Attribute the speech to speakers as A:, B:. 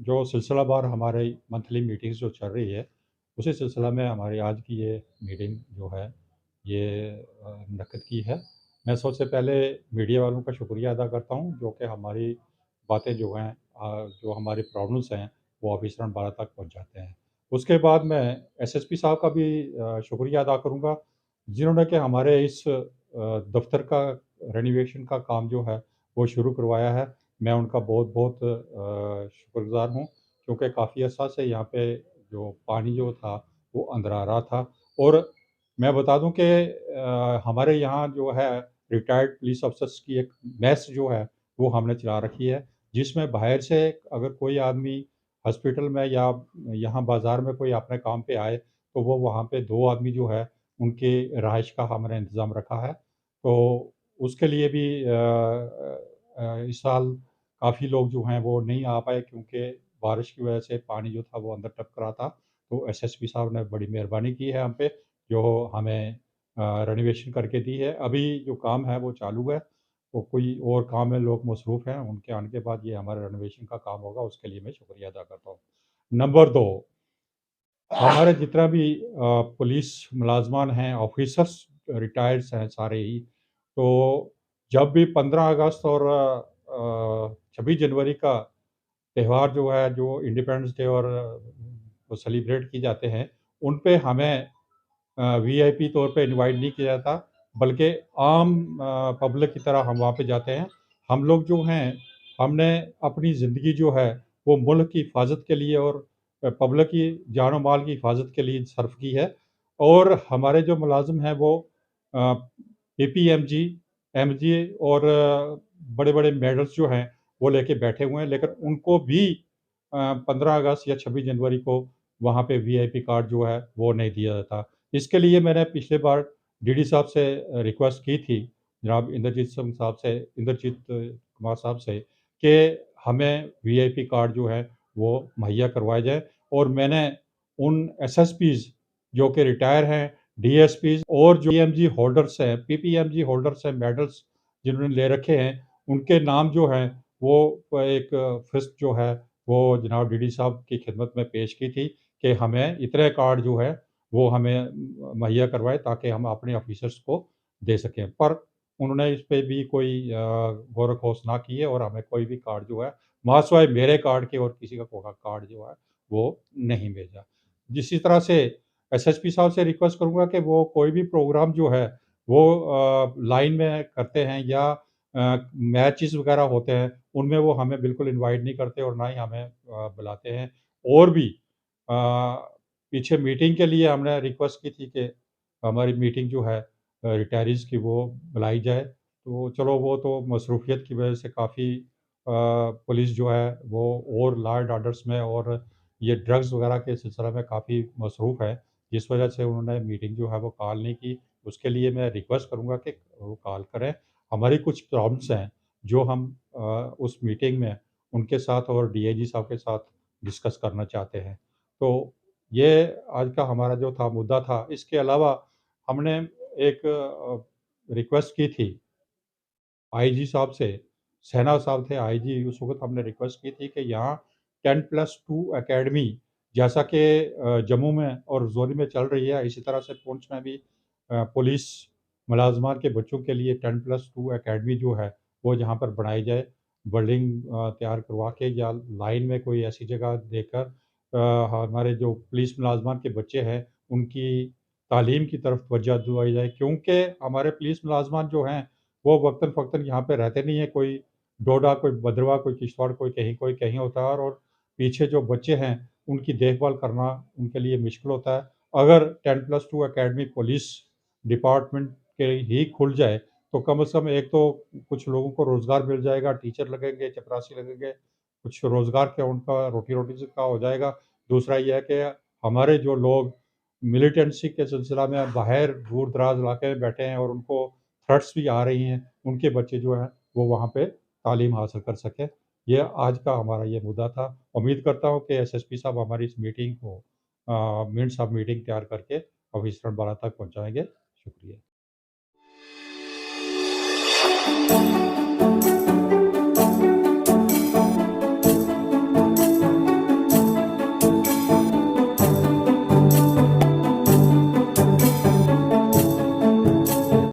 A: जो सिलसिलावार हमारे monthly meetings जो चल रही है, उसी सिलसिला में हमारी आज की ये मीटिंग जो है, ये मुनक्किद की है। मैं सबसे पहले मीडिया वालों का शुक्रिया अदा करता हूँ, जो कि हमारी बातें जो हैं जो हमारी प्रॉब्लम्स हैं, वो ऑफ़िसर अम्बाला तक पहुँचाते हैं। उसके बाद मैं एसएसपी साहब का भी शुक्रिया अदा करूँगा, जिन्होंने कि हमारे इस दफ़्तर का रेनोवेशन का काम जो है, वो शुरू करवाया है। मैं उनका बहुत-बहुत शुक्रगुज़ार हूँ, क्योंकि काफ़ी अर्सा से यहाँ पे जो पानी जो था, वो अंदर आ रहा था। और मैं बता दूँ कि हमारे यहाँ जो है रिटायर्ड पुलिस ऑफ़िसर्स की एक मेस जो है, वो हमने चला रखी है, जिसमें बाहर से अगर कोई आदमी हॉस्पिटल में या यहाँ बाज़ार में कोई अपने काम पे आए, तो वो वहाँ पे 2 आदमी जो है, उनकी रिहाइश का हमने इंतज़ाम रखा है। तो उसके लिए भी इस साल काफ़ी लोग जो हैं वो नहीं आ पाए, क्योंकि बारिश की वजह से पानी जो था वो अंदर टपक रहा था। तो एसएसपी साहब ने बड़ी मेहरबानी की है हम पे, जो हमें रेनोवेशन करके दी है। अभी जो काम है वो चालू है, तो कोई और काम में लोग मसरूफ़ हैं, उनके आने के बाद ये हमारा रेनोवेशन का काम होगा, उसके लिए मैं शुक्रिया अदा करता हूँ। नंबर 2, हमारे जितना भी पुलिस मुलाज़मान हैं, ऑफ़िसर्स रिटायर्ड्स हैं सारे ही, तो जब भी 15 अगस्त और 26 जनवरी का त्योहार जो है, जो इंडिपेंडेंस डे और वो सेलिब्रेट किए जाते हैं, उन पे हमें वीआईपी तौर पे इनवाइट नहीं किया जाता, बल्कि आम पब्लिक की तरह हम वहाँ पे जाते हैं। हम लोग जो हैं, हमने अपनी ज़िंदगी जो है, वो मुल्क की हिफ़ाज़त के लिए और पब्लिक की जान और माल की हिफ़ाज़त के लिए सर्फ़ की है। और हमारे जो मुलाज़िम हैं वो अ, पीपीएमजी, एमजी और बड़े-बड़े मेडल्स जो हैं, वो लेके बैठे हुए हैं, लेकिन उनको भी 15 अगस्त या 26 जनवरी को वहाँ पे वीआईपी कार्ड जो है, वो नहीं दिया जाता। इसके लिए मैंने पिछले बार डीडी साहब से रिक्वेस्ट की थी, जनाब इंद्रजीत कुमार साहब से, कि हमें वीआईपी कार्ड जो है, वो मुहैया करवाए जाएँ। और मैंने उन एसएसपीज़ जो कि रिटायर हैं, डीएसपीज़ और जो पीएमजी होल्डर्स हैं, पीपीएमजी होल्डर्स हैं, मेडल्स जिन्होंने ले रखे हैं, उनके नाम जो हैं, वो एक फ़िस्ट जो है, वो जनाब डीडी साहब की खिदमत में पेश की थी कि हमें इतने कार्ड जो है, वो हमें मुहैया करवाएँ, ताकि हम अपने ऑफ़िसर्स को दे सकें। पर उन्होंने इस पे भी कोई गौर-व-ख़ौस ना की है, और हमें कोई भी कार्ड जो है, माँ-सिवाय मेरे कार्ड के और किसी का कोई कार्ड जो है, वो नहीं भेजा। इसी तरह से एसएसपी साहब से रिक्वेस्ट करूँगा कि वो कोई भी प्रोग्राम जो है, वो लाइन में करते हैं, या मैचेज़ वग़ैरह होते हैं, उनमें वो हमें बिल्कुल इनवाइट नहीं करते, और ना ही हमें बुलाते हैं। और भी पीछे मीटिंग के लिए हमने रिक्वेस्ट की थी कि हमारी मीटिंग जो है रिटायरीज़ की, वो बुलाई जाए। तो चलो, वो तो मसरूफ़ियत की वजह से काफ़ी पुलिस जो है वो और लॉ एंड ऑर्डर्स में और ये ड्रग्स वग़ैरह के सिलसिले में काफ़ी मसरूफ़ है, जिस वजह से उन्होंने मीटिंग जो है वो कॉल नहीं की। उसके लिए मैं रिक्वेस्ट करूँगा कि वो कॉल करें। हमारी कुछ प्रॉब्लम्स हैं, जो हम उस मीटिंग में उनके साथ और डीआईजी साहब के साथ डिस्कस करना चाहते हैं। तो ये आज का हमारा जो था मुद्दा था। इसके अलावा हमने एक रिक्वेस्ट की थी आईजी साहब से, सैना साहब थे आईजी, उस वक़्त हमने रिक्वेस्ट की थी कि यहाँ 10+2 अकेडमी, जैसा कि जम्मू में और रजौरी में चल रही है, इसी तरह से पुंछ में भी पुलिस मुलाज़मात के बच्चों के लिए 10+2 अकेडमी जो है, वो जहाँ पर बनाई जाए। बिल्डिंग तैयार करवा के, या लाइन में कोई ऐसी जगह देकर हमारे जो पुलिस मुलाज़मात के बच्चे हैं, उनकी तालीम की तरफ तवज्जो दिलवाई जाए, क्योंकि हमारे पुलिस मुलाज़मात जो हैं, वो वक़्तन-फ़वक़्तन यहाँ पे रहते नहीं हैं, कोई डोडा, कोई भद्रवाह, कोई किश्तवाड़, कोई कहीं होता है, और पीछे जो बच्चे हैं, उनकी देखभाल करना उनके लिए मुश्किल होता है। अगर 10+2 अकेडमी पुलिस डिपार्टमेंट के ही खुल जाए, तो कम से कम एक तो कुछ लोगों को रोज़गार मिल जाएगा, टीचर लगेंगे, चपरासी लगेंगे, कुछ रोज़गार का उनका रोटी-रोटी से का हो जाएगा। दूसरा ये है कि हमारे जो लोग मिलिटेंसी के सिलसिला में बाहर दूर-दराज़ इलाके में बैठे हैं, और उनको थ्रेट्स भी आ रही हैं, उनके बच्चे जो हैं, वो वहाँ पे तालीम हासिल कर सकें। ये आज का हमारा ये मुद्दा था। उम्मीद करता हूँ कि एसएसपी साहब हमारी इस मीटिंग को मिनट्स ऑफ मीटिंग तैयार करके ऑफ़िसर अम्बाला तक पहुँचाएँगे। शुक्रिया।